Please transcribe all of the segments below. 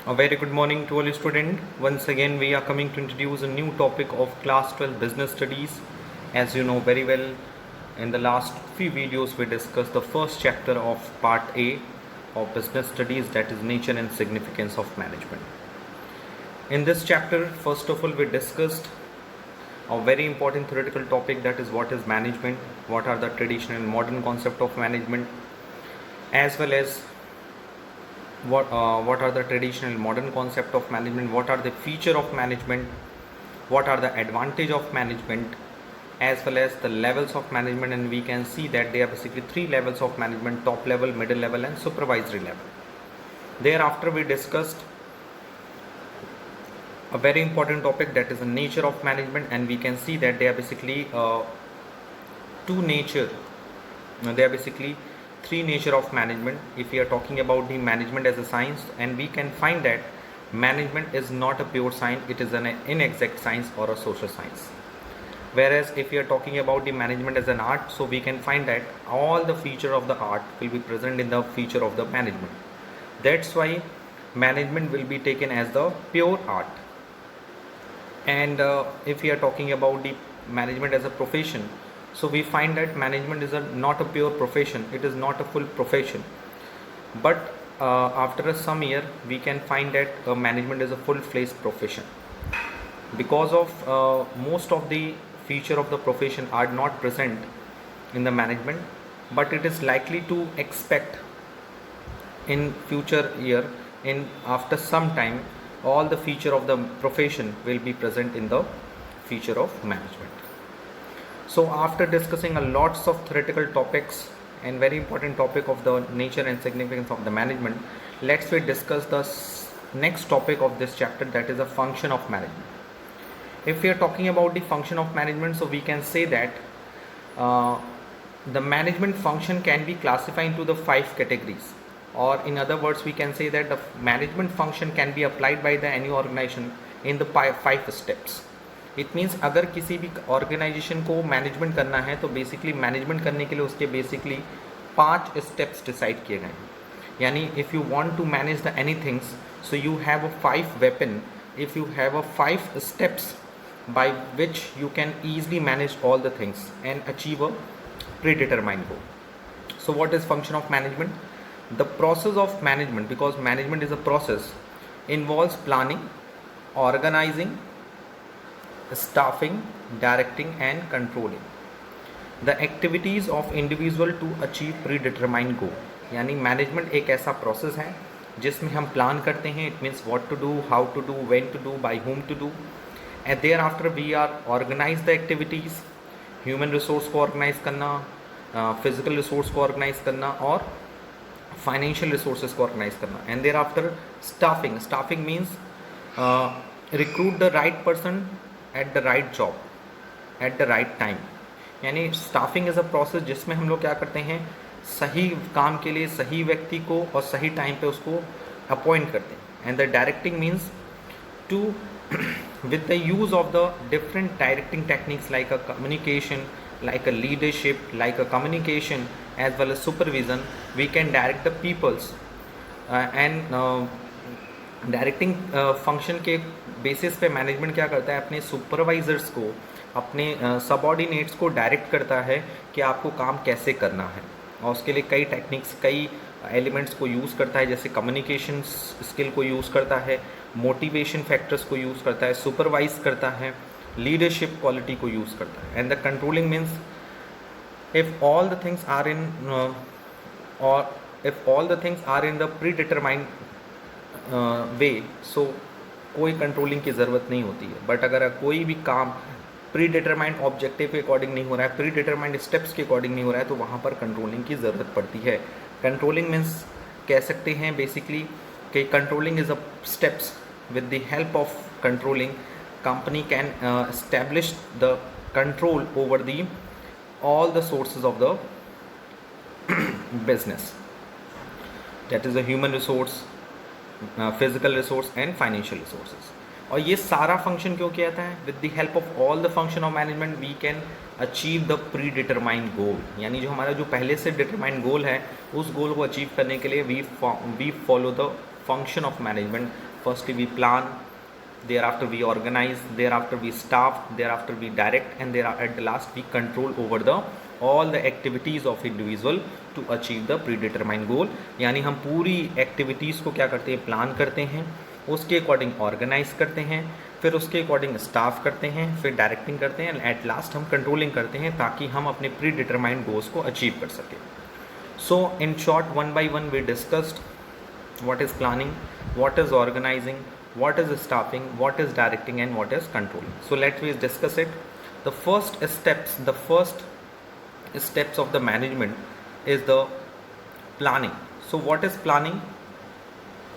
A very good morning to all students. Once again, we are coming to introduce a new topic of class 12 business studies. As you know very well, in the last few videos, we discussed the first chapter of part A of business studies, that is nature and significance of management. In this chapter, first of all, we discussed a very important theoretical topic, that is what is management, what are the traditional and modern concept of management, as well as what are the traditional modern concept of management, what are the feature of management, what are the advantage of management, as well as the levels of management. And we can see that there are basically three levels of management: top level, middle level and supervisory level. Thereafter we discussed a very important topic, that is the nature of management, and we can see that they are basically three nature of management. If we are talking about the management as a science, and we can find that management is not a pure science, it is an inexact science or a social science. Whereas if we are talking about the management as an art, so we can find that all the feature of the art will be present in the feature of the management. That's why management will be taken as the pure art. And if we are talking about the management as a profession, so we find that management is not a pure profession, it is not a full profession. But after some year, we can find that management is a full-fledged profession, because of most of the feature of the profession are not present in the management, but it is likely to expect in future year, in after some time, all the feature of the profession will be present in the feature of management. So after discussing a lots of theoretical topics and very important topic of the nature and significance of the management, let's we discuss the next topic of this chapter, that is a function of management. If we are talking about the function of management, so we can say that the management function can be classified into the 5 categories, or in other words we can say that the management function can be applied by the any organization in the 5 steps. It means अगर किसी भी organisation को management करना है, तो basically management करने के लिए उसके बेसिकली 5 स्टेप्स डिसाइड किए गए हैं. यानी if you want to manage the any things, so you have a 5 weapon, if you have a 5 steps by which you can easily manage all the things and achieve a predetermined goal. So what is function of management? The process of management, because management is a process, involves planning, organising, staffing, directing and controlling the activities of individual to achieve predetermined goal. यानी management एक ऐसा process है जिसमें हम plan करते हैं, it means what to do, how to do, when to do, by whom to do, and thereafter we are organise the activities, human resource को organise करना, फिजिकल रिसोर्स को ऑर्गेनाइज करना और फाइनेंशियल रिसोर्सेज को organise करना. And thereafter staffing. Staffing means recruit the right person at the right job at the right time. यानी staffing is a process जिसमें हम लोग क्या करते हैं, सही काम के लिए सही व्यक्ति को और सही टाइम पे उसको अपॉइंट करते हैं. And the directing means to with the use of the different directing techniques like a communication, like a leadership, like a communication as well as supervision, we can direct the peoples. And directing function के basis पे management क्या करता है, अपने supervisors को, अपने subordinates को direct करता है कि आपको काम कैसे करना है, और उसके लिए कई टेक्निक्स, कई एलिमेंट्स को यूज़ करता है, जैसे कम्युनिकेशन स्किल को यूज़ करता है, मोटिवेशन फैक्टर्स को यूज़ करता है, सुपरवाइज करता है, लीडरशिप क्वालिटी को यूज़ करता है. And the controlling means if all the things are in the predetermined way, so कोई कंट्रोलिंग की ज़रूरत नहीं होती है. बट अगर कोई भी काम प्री डिटरमाइंड ऑब्जेक्टिव के अकॉर्डिंग नहीं हो रहा है, प्री डिटरमाइंड स्टेप्स के अकॉर्डिंग नहीं हो रहा है, तो वहाँ पर कंट्रोलिंग की ज़रूरत पड़ती है. कंट्रोलिंग मीन्स कह सकते हैं बेसिकली कि controlling is a steps, with the help of controlling company can establish the control over the all the sources of the business, that is the human resource, physical resource and financial resources. और ये सारा function क्यों किया जाता है? With the help of all the function of management we can achieve the predetermined goal. यानी जो हमारा जो पहले से डिटरमाइंड गोल है, उस गोल को अचीव करने के लिए we follow the function of management Firstly, we plan, thereafter we organize, thereafter we staff, thereafter we direct, and there at the last we control over the all the activities of individual to achieve the predetermined goal. यानी हम पूरी activities को क्या करते हैं, plan करते हैं, उसके अकॉर्डिंग ऑर्गेनाइज करते हैं, फिर उसके अकॉर्डिंग स्टाफ करते हैं, फिर डायरेक्टिंग करते हैं, एट लास्ट हम कंट्रोलिंग करते हैं ताकि हम अपने प्री डिटरमाइंड गोल्स को अचीव कर सकें. So in short, one by one we discussed what is planning, what is organizing, what is staffing, what is directing, and what is controlling. So let me discuss it. The first steps of the management is the planning. So what is planning?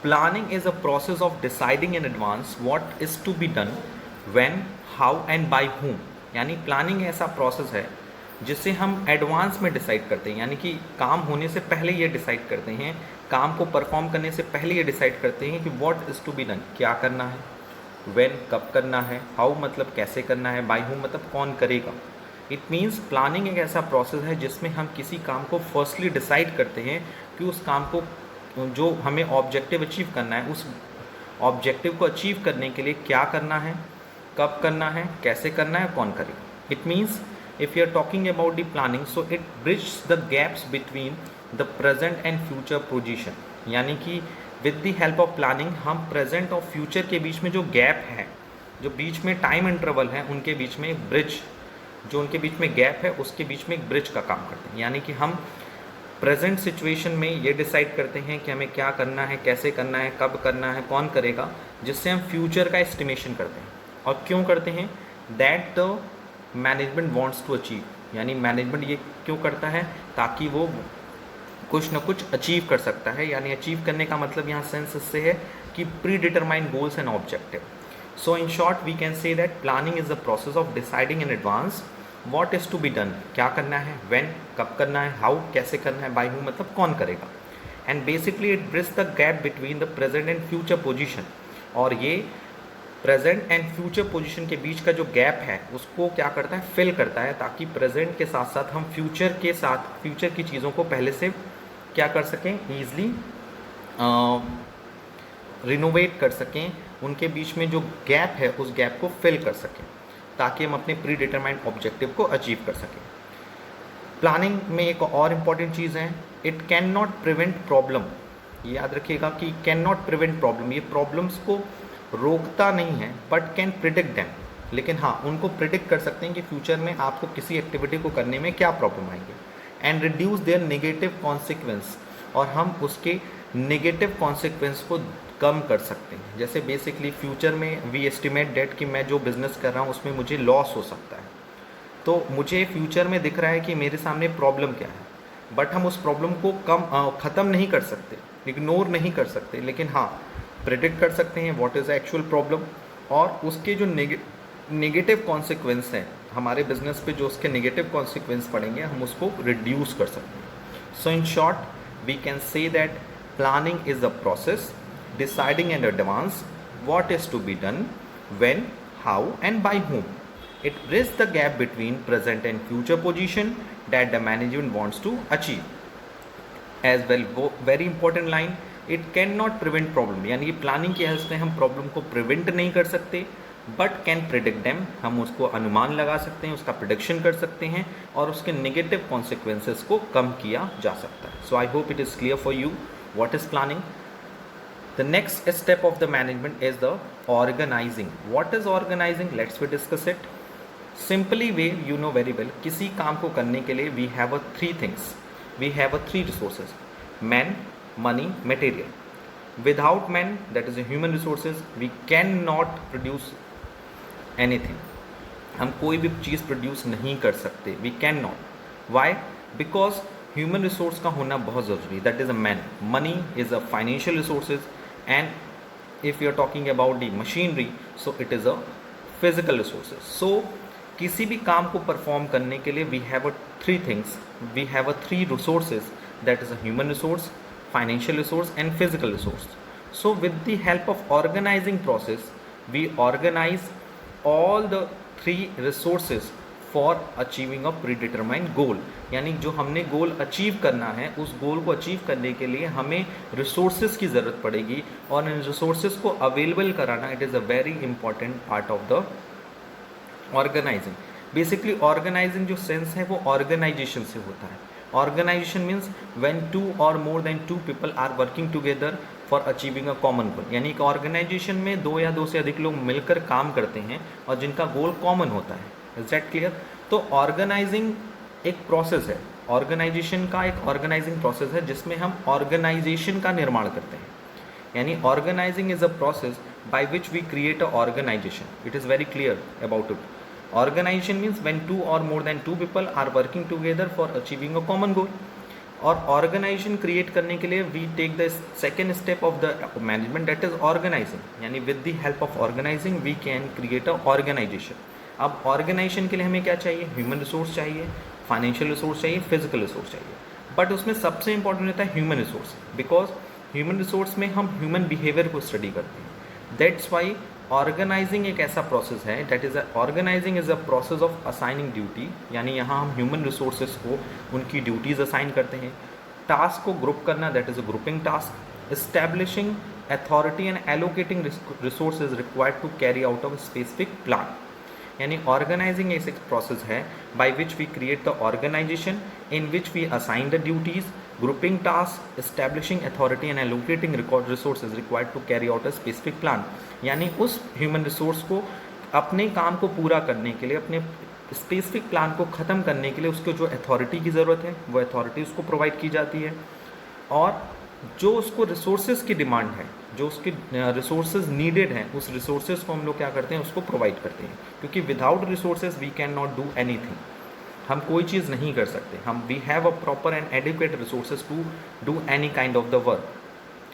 Planning is a process of deciding in advance what is to be done, when, how and by whom. यानी planning ऐसा process है जिसे हम advance में decide करते हैं, यानी कि काम होने से पहले ये डिसाइड करते हैं, काम को परफॉर्म करने से पहले ये डिसाइड करते हैं कि what is to be done, क्या करना है, व्हेन कब करना है, हाउ मतलब कैसे करना है, बाय हूम मतलब कौन करेगा. इट मीन्स प्लानिंग एक ऐसा प्रोसेस है जिसमें हम किसी काम को फर्स्टली डिसाइड करते हैं कि उस काम को जो हमें ऑब्जेक्टिव अचीव करना है, उस ऑब्जेक्टिव को अचीव करने के लिए क्या करना है, कब करना है, कैसे करना है, कौन करेगा. It means if you are talking about the planning, so it bridges the gaps between the present and future position. यानी कि with the help of planning हम present और future के बीच में जो gap है, जो बीच में time interval है, उनके बीच में एक bridge, जो उनके बीच में gap है उसके बीच में एक bridge का काम करते हैं. यानी कि हम present situation में ये decide करते हैं कि हमें क्या करना है, कैसे करना है, कब करना है, कौन करेगा, जिससे हम future का estimation करते हैं. और क्यों करते हैं? That the management wants to achieve. यानी मैनेजमेंट ये क्यों करता है? ताकि वो कुछ ना कुछ अचीव कर सकता है. यानी अचीव करने का मतलब यहाँ सेंस इससे है कि predetermined goals and objective. So in short we can say that planning is the process of deciding in advance what is to be done, क्या करना है, व्हेन कब करना है, हाउ कैसे करना है, बाय हू मतलब कौन करेगा. And basically it bridge the gap between the present and future position. और ये प्रेजेंट एंड फ्यूचर पोजीशन के बीच का जो गैप है उसको क्या करता है, फिल करता है, ताकि प्रेजेंट के साथ साथ हम फ्यूचर की चीज़ों को पहले से क्या कर सकें, ईजिली रिनोवेट कर सकें, उनके बीच में जो गैप है उस गैप को फिल कर सकें ताकि हम अपने प्री डिटरमाइंड ऑब्जेक्टिव को अचीव कर सकें. प्लानिंग में एक और इम्पॉर्टेंट चीज़ है, it can not prevent problem. याद रखिएगा कि कैन नॉट प्रिवेंट प्रॉब्लम, ये प्रॉब्लम्स को रोकता नहीं है बट कैन प्रिडिक्ट दैम. लेकिन हाँ, उनको प्रिडिक्ट कर सकते हैं कि फ्यूचर में आपको किसी एक्टिविटी को करने में क्या प्रॉब्लम आएंगे. And reduce there negative consequence, और हम उसके नेगेटिव कॉन्सिक्वेंस को कम कर सकते हैं. जैसे बेसिकली फ्यूचर में वी एस्टिमेट डेट कि मैं जो बिज़नेस कर रहा हूँ उसमें मुझे लॉस हो सकता है, तो मुझे फ्यूचर में दिख रहा है कि मेरे सामने प्रॉब्लम क्या है, बट हम उस प्रॉब्लम को ख़त्म नहीं कर सकते, इग्नोर नहीं कर सकते, लेकिन हाँ प्रेडिक्ट कर सकते हैं व्हाट इज़ एक्चुअल प्रॉब्लम, और उसके जो नेगेटिव कॉन्सिक्वेंस हैं हमारे बिजनेस पे, जो उसके नेगेटिव कॉन्सिक्वेंस पड़ेंगे हम उसको रिड्यूस कर सकते हैं. So in short we can say that planning is the process deciding in advance what is to be done, when, how and by whom. It bridges the gap between present and future position that the management wants to achieve. As well, very important line, it cannot prevent problem. यानी कि planning की help से हम problem को prevent नहीं कर सकते but can predict them. हम उसको अनुमान लगा सकते हैं, उसका प्रिडिक्शन कर सकते हैं और उसके नेगेटिव कॉन्सिक्वेंसेस को कम किया जा सकता है. So I hope it is clear for you what is planning. The next step of the management is the organizing. What is organizing? Let's we discuss it. Simply way, you know very well, किसी काम को करने के लिए we have a three things. We have a three resources: man, money, material. Without man, that is a human resources, we cannot produce anything. हम कोई भी चीज़ produce नहीं कर सकते. We cannot. Why? Because human resource का होना बहुत ज़रूरी. That is a man. Money is a financial resources, and if you are talking about the machinery, so it is a physical resources. So किसी भी काम को परफॉर्म करने के लिए we have a three things, we have a three resources, that is a human resource, financial resource and physical resource. So with the help of organising process we organise all the three resources for achieving a predetermined goal, यानी जो हमने goal achieve करना है उस गोल को achieve करने के लिए हमें रिसोर्सेज की ज़रूरत पड़ेगी, और इन रिसोर्सेज को अवेलेबल कराना it is a very important part of the organising. Basically organising जो सेंस है वो ऑर्गेनाइजेशन से होता है। ऑर्गेनाइजेशन मीन्स व्हेन टू और more than two people are working together for achieving a common goal, यानी कि ऑर्गेनाइजेशन में दो या दो से अधिक लोग मिलकर काम करते हैं और जिनका गोल कॉमन होता है। Is that clear? तो ऑर्गेनाइजिंग एक प्रोसेस है, ऑर्गेनाइजेशन का एक ऑर्गेनाइजिंग प्रोसेस है जिसमें हम ऑर्गेनाइजेशन का निर्माण करते हैं, यानी organising is a process by which we create a organisation. It is very clear about it. Organisation means when two और more than two people are working together for achieving a common goal. और organisation create करने के लिए we take the second step of the management, that is organising, यानी with the help of organising we can create a organisation. अब organisation के लिए हमें क्या चाहिए? ह्यूमन रिसोर्स चाहिए, फाइनेंशियल रिसोर्स चाहिए, फिजिकल रिसोर्स चाहिए, बट उसमें सबसे इंपॉर्टेंट होता है human resource, because human resource में हम ह्यूमन बिहेवियर को स्टडी करते हैं। दैट्स वाई ऑर्गेनाइजिंग एक ऐसा प्रोसेस है, that is organising is a process of assigning duty, यानी यहाँ हम ह्यूमन रिसोर्सेज को उनकी ड्यूटीज़ असाइन करते हैं। टास्क को ग्रुप करना, that is a grouping task. Establishing authority and allocating resources required to carry out of specific plan, यानी ऑर्गेनाइजिंग एक प्रोसेस है by which we create the organisation in which we assign the duties, grouping task, establishing authority and allocating resources required to carry out a specific plan, यानी उस human resource को अपने काम को पूरा करने के लिए, अपने स्पेसिफिक प्लान को ख़त्म करने के लिए उसको जो अथॉरिटी की ज़रूरत है वो अथॉरिटी उसको प्रोवाइड की जाती है, और जो उसको रिसोर्सेज की डिमांड है, जो उसके रिसोर्सेज नीडेड हैं, उस रिसोर्सेज को हम लोग क्या करते हैं? उसको प्रोवाइड करते हैं, क्योंकि without resources we can not do anything. हम कोई चीज़ नहीं कर सकते। हम we have a proper and adequate resources to do any kind of the work.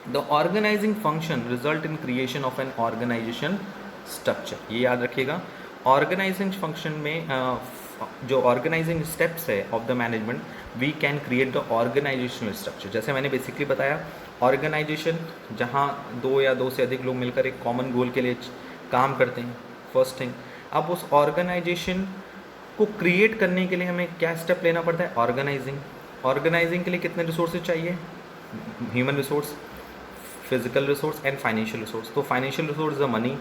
The organising function result in creation of an organisation structure. ये याद रखिएगा, ऑर्गेनाइजिंग फंक्शन में जो ऑर्गेनाइजिंग स्टेप्स है of the management, we can create the organisational structure. जैसे मैंने basically बताया, organisation जहाँ दो या दो से अधिक लोग मिलकर एक कॉमन गोल के लिए काम करते हैं, फर्स्ट थिंग। अब उस ऑर्गेनाइजेशन को क्रिएट करने के लिए हमें क्या स्टेप लेना पड़ता है? ऑर्गेनाइजिंग। ऑर्गेनाइजिंग के लिए कितने रिसोर्सेज चाहिए? Human resource, physical resource and financial resource. तो financial resource is the money,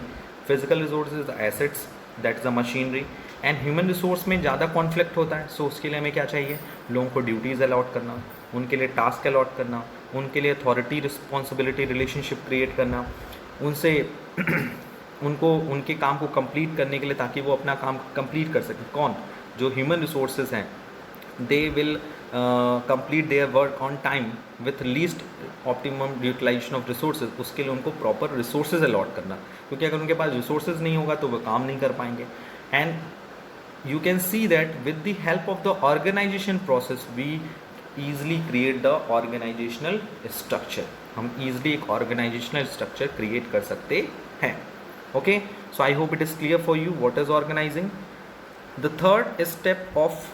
physical resource is the assets, that is the machinery, and human resource में ज़्यादा कॉन्फ्लिक्ट होता है। सो उसके लिए हमें क्या चाहिए? लोगों को ड्यूटीज़ अलॉट करना, उनके लिए टास्क अलॉट करना, उनके लिए अथॉरिटी रिस्पॉन्सिबिलिटी रिलेशनशिप क्रिएट करना, उनसे उनको उनके काम को कंप्लीट करने के लिए, ताकि वो अपना काम कंप्लीट कर सकें। कौन? जो ह्यूमन रिसोर्सेज हैं, they will complete their work on time with least optimum utilisation of resources. उसके लिए उनको प्रॉपर रिसोर्सेज अलॉट करना, क्योंकि अगर उनके पास रिसोर्सेज नहीं होगा तो वो काम नहीं कर पाएंगे। And you can see that with the help of the organization process we easily create the organizational structure। हम easily एक organizational structure create कर सकते हैं। Okay, so I hope it is clear for you what is organizing। The third step of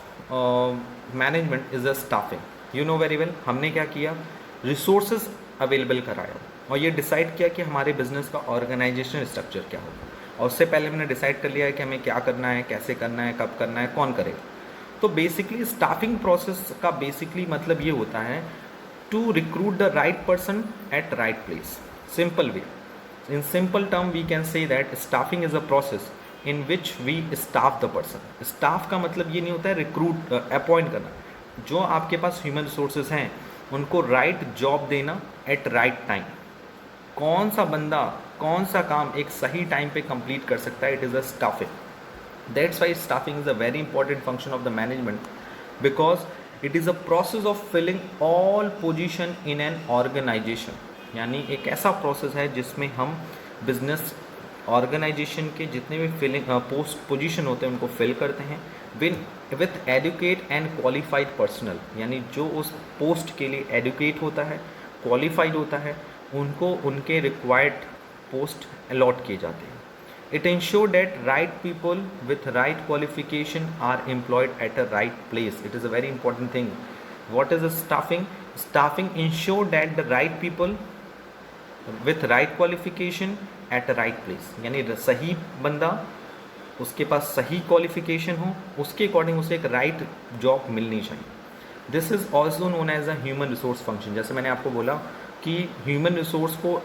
management is the staffing। You know very well, हमने क्या किया? resources available कराया और ये decide किया कि हमारे business का organizational structure क्या होगा, और उससे पहले हमने डिसाइड कर लिया है कि हमें क्या करना है, कैसे करना है, कब करना है, कौन करेगा। तो बेसिकली स्टाफिंग प्रोसेस का बेसिकली मतलब ये होता है to recruit the right person at right place. Simple way, in simple term we can say that staffing is a process in which we staff the person. Staff का मतलब ये नहीं होता है रिक्रूट अपॉइंट करना, जो आपके पास ह्यूमन रिसोर्सेज हैं उनको राइट जॉब देना एट राइट टाइम। कौन सा बंदा कौन सा काम एक सही टाइम पे कंप्लीट कर सकता है, it is a staffing. That's why staffing is a very important function of the management, because it is a process of filling all position in an organisation. यानी एक ऐसा प्रोसेस है जिसमें हम बिजनेस ऑर्गेनाइजेशन के जितने भी फिलिंग पोस्ट पोजीशन होते हैं उनको फिल करते हैं with educate and qualified personal, यानी जो उस पोस्ट के लिए एडुकेट होता है, क्वालिफाइड होता है, उनको उनके रिक्वायर्ड पोस्ट अलॉट किए जाते हैं। It ensure that right people with right qualification are employed at a right place. It is a very important thing. What is staffing? Staffing ensure that the right people with right qualification at a right place, यानी सही बंदा उसके पास सही qualification हो, उसके according उसे एक right job मिलनी चाहिए. This is also known as a human resource function. जैसे मैंने आपको बोला कि ह्यूमन रिसोर्स को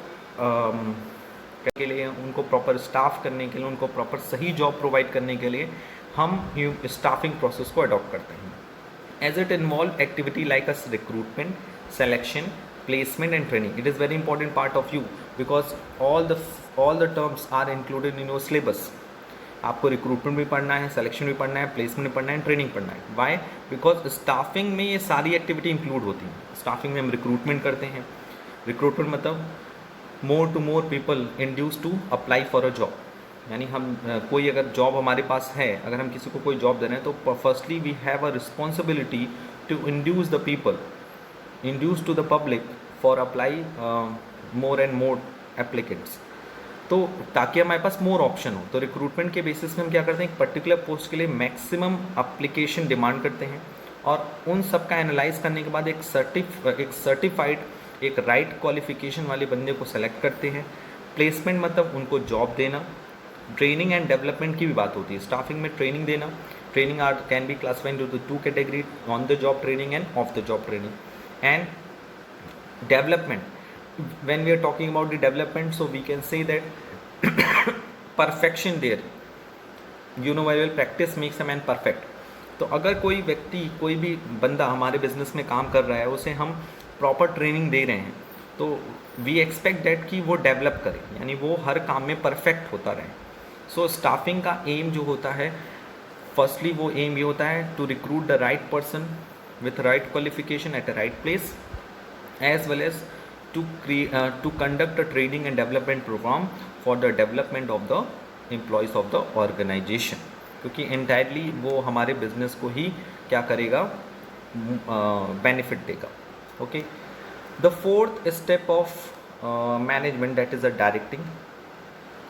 के लिए, उनको प्रॉपर स्टाफ करने के लिए, उनको प्रॉपर सही जॉब प्रोवाइड करने के लिए हम स्टाफिंग प्रोसेस को अडॉप्ट करते हैं. As it involve activity like as recruitment, selection, placement and training. It is very important part of you because all the terms are included in your syllabus. आपको recruitment भी पढ़ना है, selection भी पढ़ना है, प्लेसमेंट भी पढ़ना है, ट्रेनिंग पढ़ना है. वाई? बिकॉज स्टाफिंग में ये सारी एक्टिविटी इंक्लूड होती हैं. स्टाफिंग में हम रिक्रूटमेंट करते हैं. रिक्रूटमेंट मतलब more to more people induce to apply for a job. यानी हम कोई अगर जॉब हमारे पास है, अगर हम किसी को कोई जॉब दे रहे हैं तो firstly we have a responsibility to induce the people, induce to the public for apply more and more applicants. तो ताकि हमारे पास मोर ऑप्शन हो. तो रिक्रूटमेंट के बेसिस में हम क्या करते हैं, एक पर्टिकुलर पोस्ट के लिए मैक्सिमम अप्लीकेशन डिमांड करते हैं और उन सब का एनालाइज करने के बाद एक सर्टिफाइड, एक राइट क्वालिफिकेशन वाले बंदे को सेलेक्ट करते हैं. प्लेसमेंट मतलब उनको जॉब देना. ट्रेनिंग एंड डेवलपमेंट की भी बात होती है. स्टाफिंग में ट्रेनिंग देना. Training are can be classified into two category, on the job training and off the job training. And development, when we are talking about the development, so we can say that perfection there, you know very well, practice makes a man perfect. तो अगर कोई व्यक्ति, कोई भी बंदा हमारे business में काम कर रहा है, उसे हम प्रॉपर ट्रेनिंग दे रहे हैं, तो वी एक्सपेक्ट दैट कि वो डेवलप करे, यानी वो हर काम में परफेक्ट होता रहे. सो स्टाफिंग का एम जो होता है, फर्स्टली वो एम ये होता है to recruit the right person with right qualification at a right place, as well as to conduct a training and development program for the development of the employees of the organization. क्योंकि entirely वो हमारे business को ही क्या करेगा, benefit देगा. Okay. The fourth step of management, that is a directing.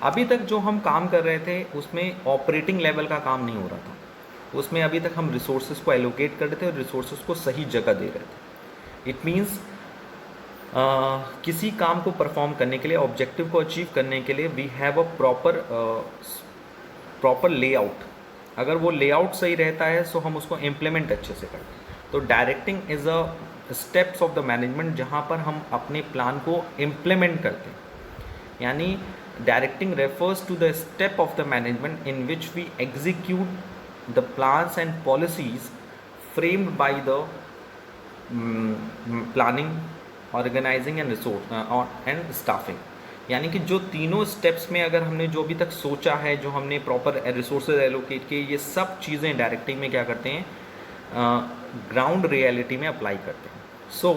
अभी तक जो हम काम कर रहे थे उसमें ऑपरेटिंग लेवल का काम नहीं हो रहा था. उसमें अभी तक हम रिसोर्सेज को एलोकेट कर रहे थे और रिसोर्सेज को सही जगह दे रहे थे. इट मीन्स किसी काम को परफॉर्म करने के लिए, ऑब्जेक्टिव को अचीव करने के लिए we have a proper layout. अगर वो लेआउट सही रहता है तो हम उसको इम्प्लीमेंट अच्छे से करते हैं. तो directing is a steps of the management जहाँ पर हम अपने प्लान को इम्प्लीमेंट करते हैं. यानी directing refers to the step of the management in which we execute the plans and policies framed by the planning, organising and resource and staffing. यानी कि जो तीनों स्टेप्स में अगर हमने जो अभी तक सोचा है, जो हमने प्रॉपर रिसोर्सेज एलोकेट किए, ये सब चीज़ें डायरेक्टिंग में क्या करते हैं, ग्राउंड रियलिटी में अप्लाई करते हैं. So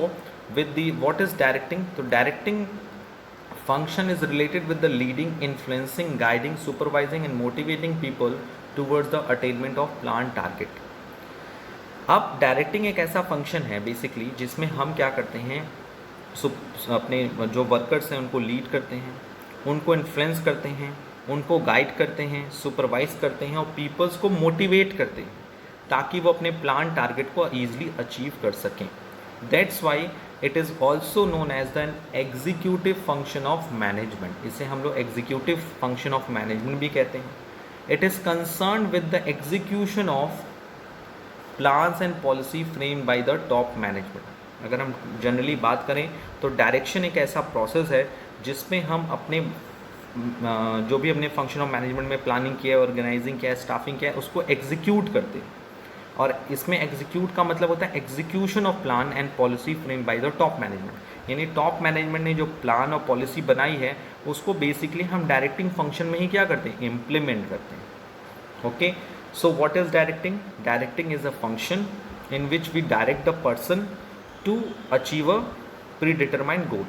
with the what is directing, तो directing function is related with the leading, influencing, guiding, supervising and motivating people towards the attainment of plan target. अब डायरेक्टिंग एक ऐसा फंक्शन है बेसिकली जिसमें हम क्या करते हैं, अपने जो वर्कर्स हैं उनको लीड करते हैं, उनको इन्फ्लुएंस करते हैं, उनको गाइड करते हैं, सुपरवाइज करते हैं और पीपल्स को मोटिवेट करते हैं ताकि वो अपने प्लान टारगेट को ईजिली अचीव कर सकें. That's why it is also known as the executive function of management. इसे हम लोग एग्जीक्यूटिव फंक्शन ऑफ मैनेजमेंट भी कहते हैं. It is concern with the execution of plans and policy framed by the top management. अगर हम generally बात करें तो डायरेक्शन एक ऐसा प्रोसेस है जिसमें हम अपने जो भी हमने फंक्शन ऑफ मैनेजमेंट में प्लानिंग किया है, ऑर्गेनाइजिंग किया है, स्टाफिंग किया है, उसको एग्जीक्यूट करते हैं. और इसमें एग्जीक्यूट का मतलब होता है execution of plan and policy frame by the top management. यानी टॉप मैनेजमेंट ने जो प्लान और पॉलिसी बनाई है उसको बेसिकली हम डायरेक्टिंग फंक्शन में ही क्या करते हैं, इम्प्लीमेंट करते हैं. Okay. So what is directing? Directing is a function in which we direct the person to achieve a predetermined goal.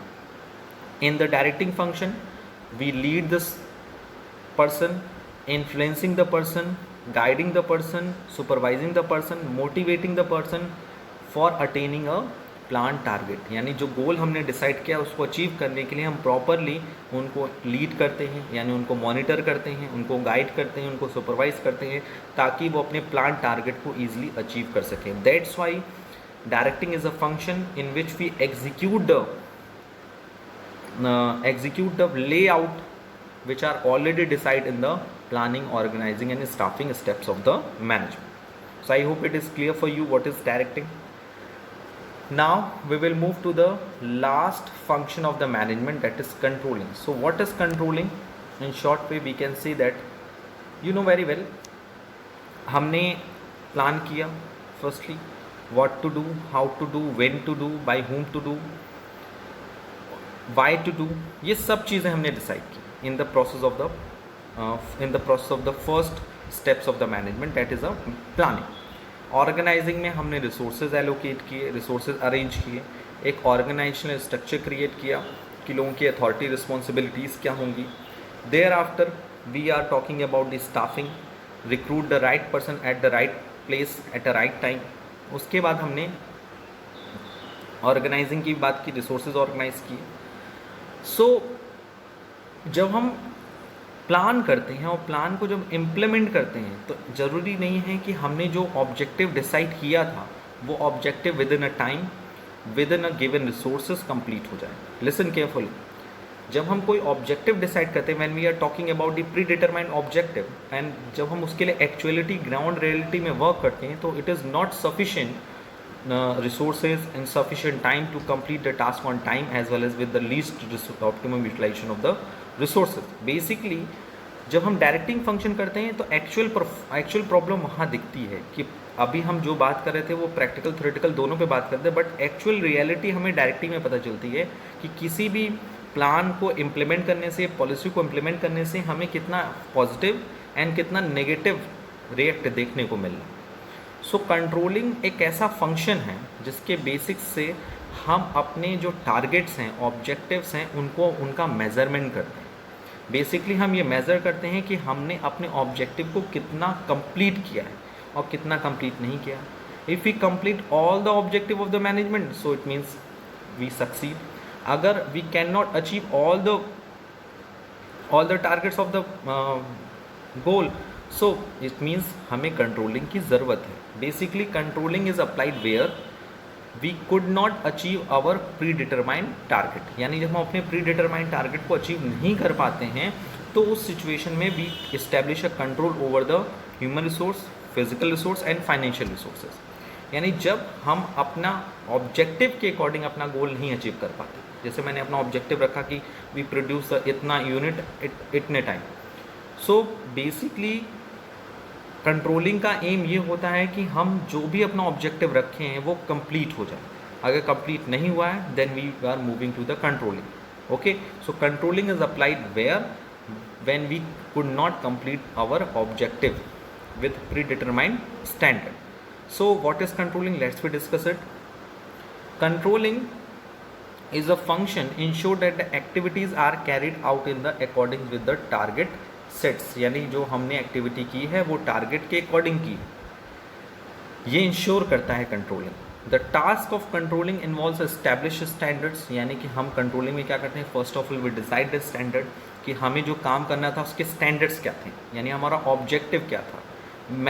In the directing function, we lead this person, influencing the person, guiding the person, supervising the person, motivating the person for attaining a plan target. यानी जो गोल हमने decide किया उसको achieve करने के लिए हम properly उनको लीड करते हैं, यानी उनको मॉनिटर करते हैं, उनको गाइड करते हैं, उनको सुपरवाइज करते हैं ताकि वो अपने प्लान टारगेट को ईजिली अचीव कर सकें. That's why directing is a function in which we execute the layout which are already decided in the planning, organizing and staffing steps of the management. So I hope it is clear for you what is directing. Now we will move to the last function of the management, that is controlling. So what is controlling? In short way we can say that you know very well, हमने plan किया firstly what to do, how to do, when to do, by whom to do, why to do, ये सब चीज़ें हमने decide की in the process of the first steps of the management, that is a planning. Organising में हमने resources allocate किए, resources arrange किए, एक ऑर्गेनाइजेशनल स्ट्रक्चर क्रिएट किया कि लोगों की अथॉरिटी रिस्पॉन्सिबिलिटीज़ क्या होंगी। Thereafter we are talking about the staffing, recruit the right person at the right place at the right time. उसके बाद हमने ऑर्गेनाइजिंग की बात की, रिसोर्सेज ऑर्गेनाइज किए। सो जब हम प्लान करते हैं और प्लान को जब इम्प्लीमेंट करते हैं तो ज़रूरी नहीं है कि हमने जो ऑब्जेक्टिव डिसाइड किया था वो objective with in a time, with in a given resources complete हो जाए। लिसन केयरफुली, जब हम कोई ऑब्जेक्टिव डिसाइड करते हैं, when we are talking about the predetermined objective, and जब हम उसके लिए एक्चुअलिटी ग्राउंड रियलिटी में वर्क करते हैं तो it is not sufficient resources and sufficient time to complete the task on time as well as with the least optimum utilization of the resources. Basically जब हम डायरेक्टिंग फंक्शन करते हैं तो actual problem वहाँ दिखती है कि अभी हम जो बात कर रहे थे वो प्रैक्टिकल थ्योरेटिकल दोनों पे बात करते हैं, बट एक्चुअल रियलिटी हमें डायरेक्टिंग में पता चलती है कि किसी भी प्लान को इम्प्लीमेंट करने से, पॉलिसी को इम्प्लीमेंट करने से हमें कितना पॉजिटिव एंड कितना नेगेटिव रिएक्ट देखने को मिल रहा है। सो कंट्रोलिंग एक ऐसा फंक्शन है जिसके बेसिक्स से हम अपने जो टारगेट्स हैं, ऑब्जेक्टिव्स हैं, उनका मेज़रमेंट करते हैं। बेसिकली हम ये मेज़र करते हैं कि हमने अपने ऑब्जेक्टिव को कितना कंप्लीट किया है और कितना कंप्लीट नहीं किया। If we complete all the objective of the management so it means we succeed. अगर we can not achieve all the targets of the goal, so it means हमें कंट्रोलिंग की ज़रूरत है। Basically controlling is applied where we could not achieve our predetermined target, यानी जब हम अपने predetermined target को अचीव नहीं कर पाते हैं तो उस सिचुएशन में we establish a control over the human resource, physical resource and financial resources. यानी जब हम अपना ऑब्जेक्टिव के अकॉर्डिंग अपना गोल नहीं अचीव कर पाते, जैसे मैंने अपना ऑब्जेक्टिव रखा कि वी प्रोड्यूस इतना यूनिट इतने टाइम। सो बेसिकली कंट्रोलिंग का एम ये होता है कि हम जो भी अपना ऑब्जेक्टिव रखे हैं वो कंप्लीट हो जाए। अगर कंप्लीट नहीं हुआ है then we are moving to the controlling. Okay, so controlling is applied where when we could not complete our objective with predetermined standard. So what is controlling? Let's we discuss it. Controlling is a function ensure that the activities are carried out in the according with the target sets, यानी जो हमने activity की है वो target के according की है, ये इंश्योर करता है controlling. The task of controlling involves establish standards, यानी कि हम कंट्रोलिंग में क्या करते हैं, first of all we decide the standard कि हमें जो काम करना था उसके स्टैंडर्ड्स क्या थे, यानी हमारा ऑब्जेक्टिव क्या था।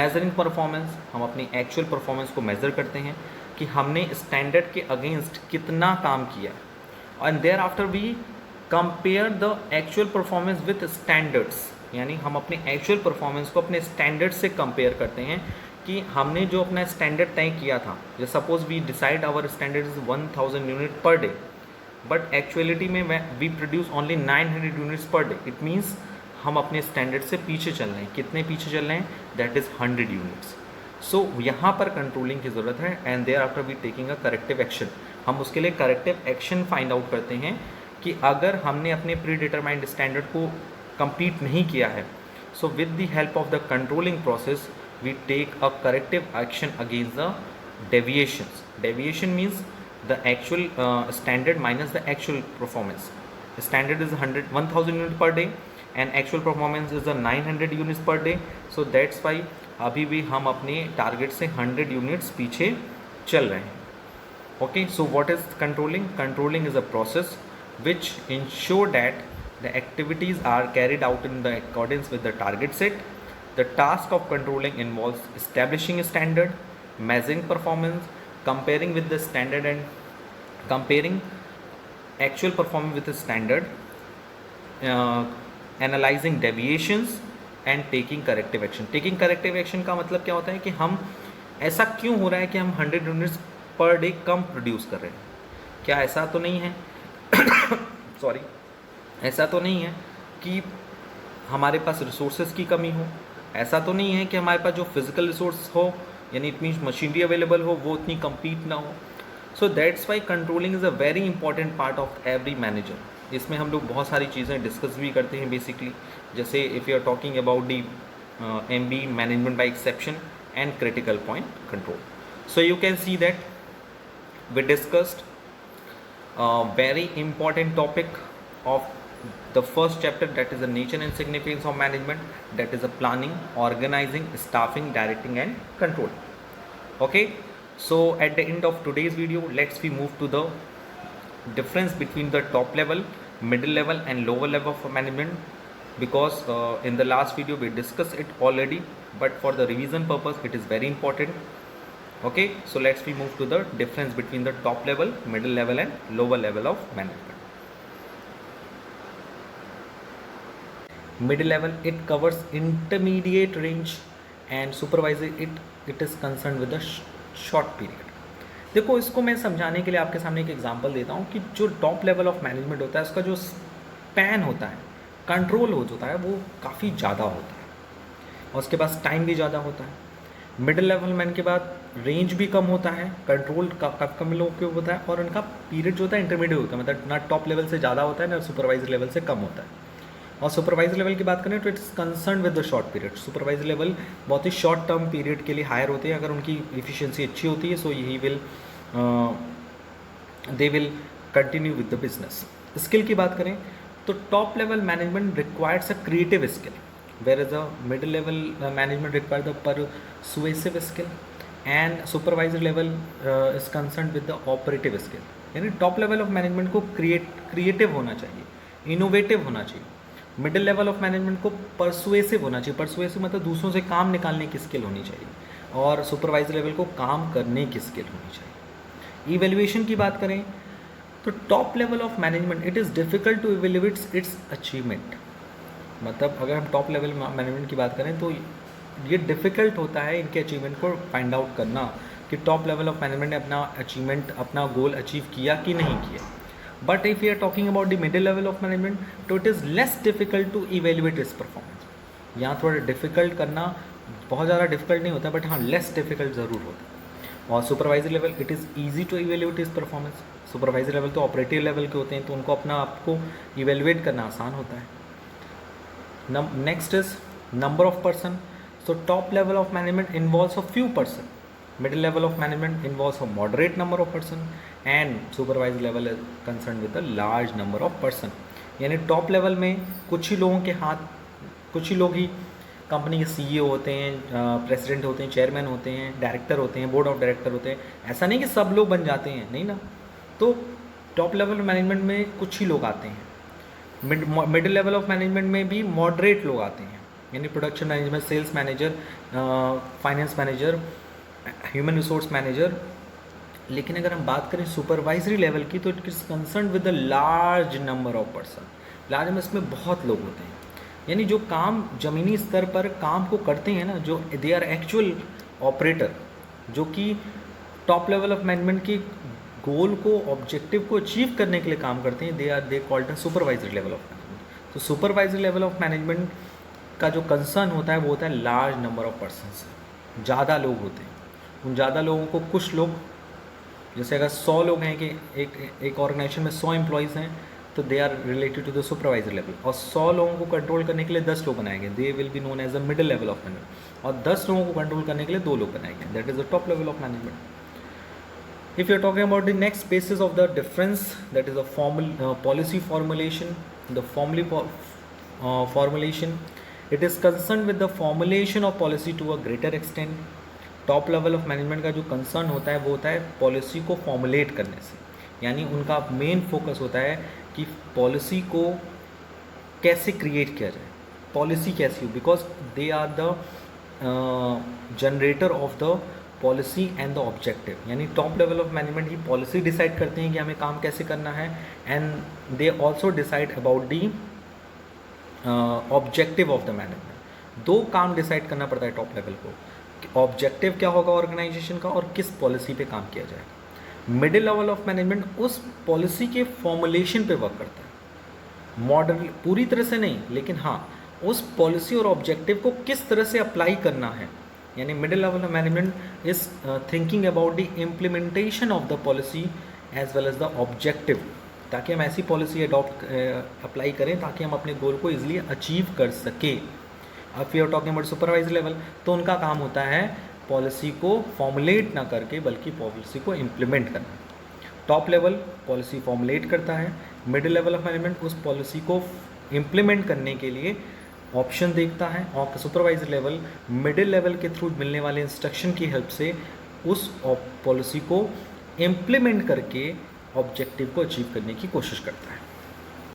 मेजरिंग परफॉर्मेंस, हम अपनी एक्चुअल परफॉर्मेंस को मेज़र करते हैं कि हमने स्टैंडर्ड के अगेंस्ट कितना काम किया, and thereafter we compare the actual performance with standards, यानी हम अपने एक्चुअल परफॉर्मेंस को अपने स्टैंडर्ड से कंपेयर करते हैं कि हमने जो अपना स्टैंडर्ड तय किया था, जैसे suppose we decide our standard is 1000 unit per day, but actuality में we produce only 900 units per day. It means हम अपने स्टैंडर्ड से पीछे चल रहे हैं। कितने पीछे चल रहे हैं? That is 100 units. सो यहाँ पर कंट्रोलिंग की ज़रूरत है, and thereafter we taking a corrective action. हम उसके लिए करेक्टिव एक्शन फाइंड आउट करते हैं कि अगर हमने अपने प्री डिटरमाइंड स्टैंडर्ड को कंप्लीट नहीं किया है, so with the help of the controlling process we take a corrective action against the deviations. Deviation means the actual standard minus the actual performance. Standard is 1000 unit per day and actual performance is 900 units per day. So that's why अभी भी हम अपने target से 100 units पीछे चल रहे हैं। Okay, so what is controlling? Controlling is a process which ensure that the activities are carried out in the accordance with the target set. The task of controlling involves establishing a standard, measuring performance, comparing with the standard and comparing actual performance with the standard, analyzing deviations, and taking corrective action. Taking corrective action का मतलब क्या होता है कि हम ऐसा क्यों हो रहा है कि हम 100 यूनिट्स पर डे कम प्रोड्यूस कर रहे हैं, क्या ऐसा तो नहीं है सॉरी, ऐसा तो नहीं है कि हमारे पास रिसोर्सेज की कमी हो, ऐसा तो नहीं है कि हमारे पास जो फिजिकल रिसोर्स हो यानी इट मीन्स मशीनरी अवेलेबल हो वो उतनी कम्पीट ना हो। सो that's Y controlling is a very important part of every manager. इसमें हम लोग बहुत सारी चीज़ें डिस्कस भी करते हैं बेसिकली, जैसे if you are talking about the MB management by exception and critical point control. So you can see that we discussed a very important topic of the first chapter, that is the nature and significance of management, that is the planning, organizing, staffing, directing and control. Okay, so at the end of today's video, let's we move to the difference between the top level, middle level and lower level of management, because in the last video we discussed it already, but for the revision purpose it is very important. Okay, so let's we move to the difference between the top level, middle level and lower level of management. Middle level, it covers intermediate range and supervisory it is concerned with the short period. देखो इसको मैं समझाने के लिए आपके सामने एक example देता हूँ कि जो टॉप लेवल ऑफ मैनेजमेंट होता है उसका जो स्पैन होता है, कंट्रोल होता है, वो काफ़ी ज़्यादा होता है और उसके पास टाइम भी ज़्यादा होता है। मिडिल लेवल मैन के बाद रेंज भी कम होता है, कंट्रोल कम लोगों के होता है और उनका पीरियड जो होता है इंटरमीडिएट होता है, मतलब ना टॉप लेवल से ज़्यादा होता है ना सुपरवाइजर लेवल से कम होता है। और सुपरवाइजर लेवल की बात करें तो it's concern with the short period. Supervisor level बहुत ही शॉर्ट टर्म पीरियड के लिए हायर होते हैं, अगर उनकी इफिशियंसी अच्छी होती है so he will they will continue with the business. Skill की बात करें तो top level management requires a creative skill, whereas the middle level management requires the persuasive skill and supervisor level is concerned with the operative skill। यानी top level of management को creative होना चाहिए, innovative होना चाहिए, middle level of management को persuasive होना चाहिए, persuasive मतलब दूसरों से काम निकालने की स्किल होनी चाहिए, और सुपरवाइजर लेवल को काम करने की स्किल होनी चाहिए। इवेल्युएशन की बात करें तो top level of management it is difficult to evaluate its achievement. मतलब अगर हम टॉप लेवल मैनेजमेंट की बात करें तो ये डिफ़िकल्ट होता है इनके अचीवमेंट को फाइंड आउट करना कि टॉप लेवल ऑफ मैनेजमेंट ने अपना अचीवमेंट, अपना गोल अचीव किया कि नहीं किया। But if you are talking about the middle level of management तो it is less difficult to evaluate इस परफॉर्मेंस। यहाँ थोड़ा डिफ़िकल्ट करना बहुत ज़्यादा डिफिकल्ट नहीं होता, बट हाँ लेस डिफिकल्ट ज़रूर होता है। और supervisor level it is easy to evaluate इस परफॉर्मेंस। सुपरवाइजर लेवल तो ऑपरेटिव लेवल के होते हैं तो उनको अपना आपको इवेल्युएट करना आसान होता है। Next is number of person. So top level of management involves a few person, middle level of management involves a moderate number of person and supervisor level is concerned with a large number of person। यानी top level में कुछ ही लोगों के हाथ, कुछ ही लोग ही company के CEO होते हैं, प्रेसिडेंट होते हैं, चेयरमैन होते हैं, डायरेक्टर होते हैं, बोर्ड ऑफ डायरेक्टर होते हैं। ऐसा नहीं कि सब लोग बन जाते हैं, नहीं ना। तो टॉप लेवल मैनेजमेंट में कुछ ही लोग आते हैं। मिडिल लेवल ऑफ मैनेजमेंट में भी मॉडरेट लोग आते हैं, यानी production management, sales manager, finance manager, human resource manager. लेकिन अगर हम बात करें सुपरवाइजरी लेवल की तो it is concern with the large number of person. Large में इसमें बहुत लोग होते हैं, यानी जो काम ज़मीनी स्तर पर काम को करते हैं ना, जो दे आर एक्चुअल ऑपरेटर, जो कि टॉप लेवल ऑफ मैनेजमेंट की गोल को, ऑब्जेक्टिव को अचीव करने के लिए काम करते हैं, they called the supervisory level of management. तो सुपरवाइजरी लेवल ऑफ मैनेजमेंट का जो कंसर्न होता है वो होता है लार्ज नंबर ऑफ पर्सनस, ज़्यादा लोग होते हैं। उन ज़्यादा लोगों को कुछ लोग, जैसे अगर 100 लोग हैं कि एक ऑर्गेनाइजेशन में 100 एम्प्लॉयज़ हैं तो they are related to the supervisor level, और 100 लोगों को कंट्रोल करने के लिए 10 लोग बनाए गए, they will be known as the middle level of management, और 10 लोगों को कंट्रोल करने के लिए 2 लोग बनाए गए, that is the top level of management. If you are talking about the next basis of the difference, that is a policy formulation, the formulation, it is concerned with the formulation of policy to a greater extent। Top level of management का जो concern होता है वो होता है policy को formulate करने से, यानी उनका मेन फोकस होता है कि पॉलिसी को कैसे क्रिएट किया जाए, पॉलिसी कैसी हो, because they are the generator of the policy and the objective. यानी टॉप लेवल ऑफ मैनेजमेंट ही पॉलिसी डिसाइड करते हैं कि हमें काम कैसे करना है, and they also decide about the objective of the management. दो काम डिसाइड करना पड़ता है टॉप लेवल को कि ऑब्जेक्टिव क्या होगा ऑर्गेनाइजेशन का और किस पॉलिसी पे काम किया जाएगा। मिडिल लेवल ऑफ मैनेजमेंट उस पॉलिसी के फॉर्मुलेशन पे वर्क करता है, मॉडल पूरी तरह से नहीं, लेकिन हाँ उस पॉलिसी और ऑब्जेक्टिव को किस तरह से अप्लाई करना है। यानी middle level of management is thinking about the implementation of the policy as well as the objective, ताकि हम ऐसी पॉलिसी अडॉप्ट अप्लाई करें ताकि हम अपने गोल को इजीली अचीव कर सके। अब we are talking about supervisor level, तो उनका काम होता है पॉलिसी को फॉर्मुलेट ना करके बल्कि पॉलिसी को इम्प्लीमेंट करना। टॉप लेवल पॉलिसी फॉर्मुलेट करता है, मिडिल लेवल ऑफ मैनेजमेंट उस पॉलिसी को इम्प्लीमेंट करने के लिए ऑप्शन देखता है, और सुपरवाइजर लेवल मिडिल लेवल के थ्रू मिलने वाले इंस्ट्रक्शन की हेल्प से उस पॉलिसी को इम्प्लीमेंट करके ऑब्जेक्टिव को अचीव करने की कोशिश करता है।